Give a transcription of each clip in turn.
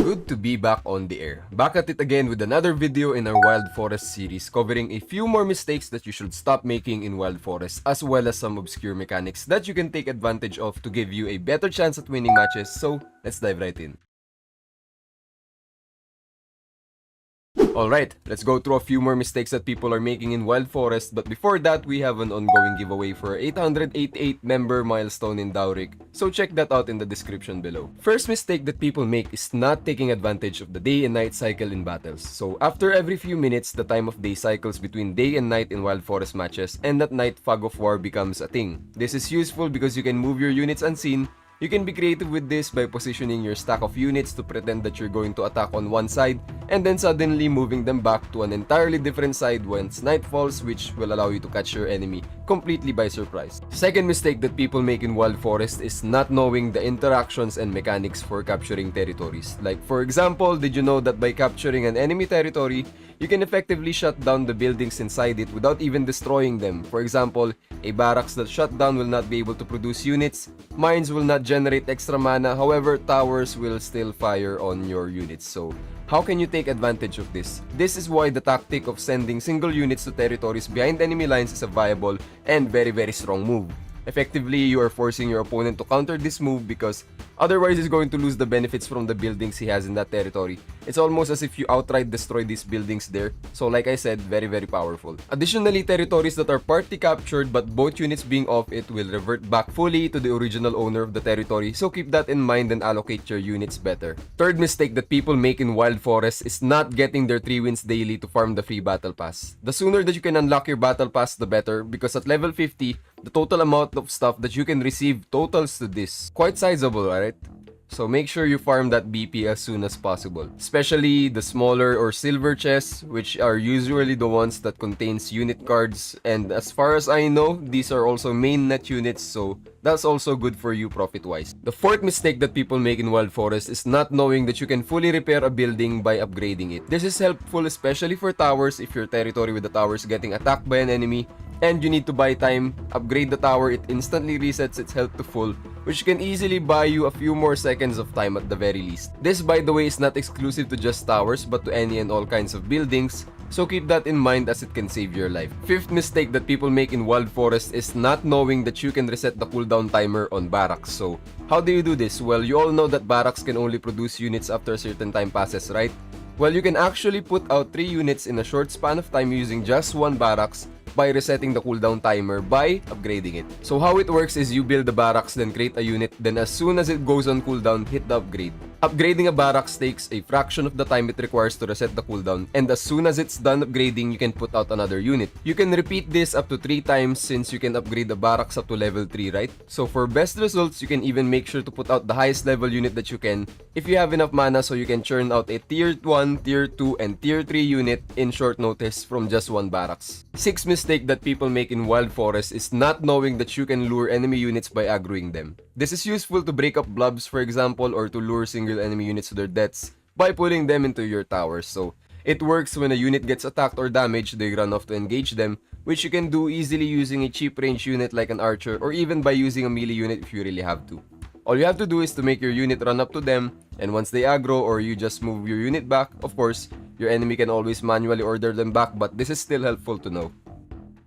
Good to be back on the air. Back at it again with another video in our Wild Forest series covering a few more mistakes that you should stop making in Wild Forest, as well as some obscure mechanics that you can take advantage of to give you a better chance at winning matches. So let's dive right in. Alright, let's go through a few more mistakes that people are making in Wild Forest, but before that, we have an ongoing giveaway for our 888 member milestone in Dowrick, so check that out in the description below. First mistake that people make is not taking advantage of the day and night cycle in battles. So after every few minutes, the time of day cycles between day and night in Wild Forest matches, and at night fog of war becomes a thing. This is useful because you can move your units unseen. You can be creative with this by positioning your stack of units to pretend that you're going to attack on one side and then suddenly moving them back to an entirely different side once night falls, which will allow you to catch your enemy completely by surprise. Second mistake that people make in Wild Forest is not knowing the interactions and mechanics for capturing territories. Like for example, did you know that by capturing an enemy territory, you can effectively shut down the buildings inside it without even destroying them? For example, a barracks that shut down will not be able to produce units, mines will not generate extra mana, however, towers will still fire on your units. So, how can you take advantage of this? This is why the tactic of sending single units to territories behind enemy lines is a viable and very strong move. Effectively, you are forcing your opponent to counter this move because otherwise he's going to lose the benefits from the buildings he has in that territory. It's almost as if you outright destroy these buildings there. So like I said, very powerful. Additionally, territories that are partly captured but both units being off it will revert back fully to the original owner of the territory. So keep that in mind and allocate your units better. Third mistake that people make in Wild Forest is not getting their 3 wins daily to farm the free battle pass. The sooner that you can unlock your battle pass, the better, because at level 50, the total amount of stuff that you can receive totals to this. Quite sizable, alright? So make sure you farm that BP as soon as possible. Especially the smaller or silver chests, which are usually the ones that contains unit cards. And as far as I know, these are also main net units, so that's also good for you profit-wise. The fourth mistake that people make in Wild Forest is not knowing that you can fully repair a building by upgrading it. This is helpful especially for towers if your territory with the towers getting attacked by an enemy and you need to buy time, upgrade the tower, it instantly resets its health to full, which can easily buy you a few more seconds of time at the very least. This, by the way, is not exclusive to just towers but to any and all kinds of buildings, so keep that in mind as it can save your life. Fifth mistake that people make in Wild Forest is not knowing that you can reset the cooldown timer on barracks. So how do you do this? Well, you all know that barracks can only produce units after a certain time passes, right? Well, you can actually put out 3 units in a short span of time using just one barracks by resetting the cooldown timer by upgrading it. So how it works is you build the barracks, then create a unit, then as soon as it goes on cooldown, hit the upgrade. Upgrading a barracks takes a fraction of the time it requires to reset the cooldown, and as soon as it's done upgrading, you can put out another unit. You can repeat this up to 3 times since you can upgrade the barracks up to level 3, right? So for best results, you can even make sure to put out the highest level unit that you can if you have enough mana, so you can churn out a tier 1, tier 2, and tier 3 unit in short notice from just one barracks. Sixth mistake that people make in Wild Forest is not knowing that you can lure enemy units by aggroing them. This is useful to break up blobs, for example, or to lure single enemy units to their deaths by pulling them into your towers. So it works when a unit gets attacked or damaged, they run off to engage them, which you can do easily using a cheap range unit like an archer, or even by using a melee unit if you really have to. All you have to do is to make your unit run up to them, and once they aggro or you just move your unit back, of course, your enemy can always manually order them back, but this is still helpful to know.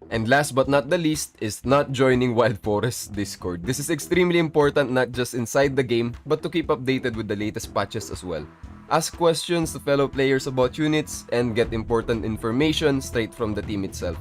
And last but not the least is not joining Wild Forest Discord. This is extremely important not just inside the game, but to keep updated with the latest patches as well. Ask questions to fellow players about units and get important information straight from the team itself.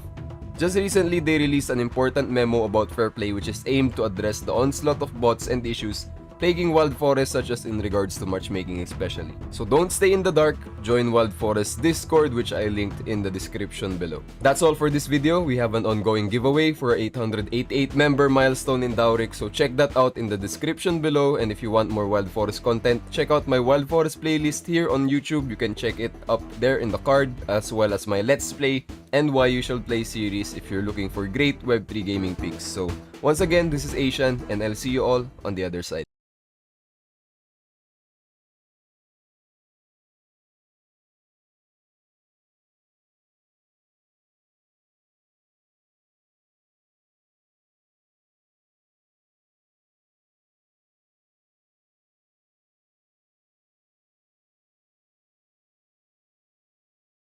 Just recently, they released an important memo about fair play which is aimed to address the onslaught of bots and issues plaguing Wild Forest, such as in regards to matchmaking especially. So don't stay in the dark, join Wild Forest Discord, which I linked in the description below. That's all for this video. We have an ongoing giveaway for our 888 member milestone in Dowrick, so check that out in the description below. And if you want more Wild Forest content, check out my Wild Forest playlist here on YouTube. You can check it up there in the card, as well as my Let's Play and Why You Should Play series if you're looking for great Web3 gaming picks. So once again, this is Asian, and I'll see you all on the other side.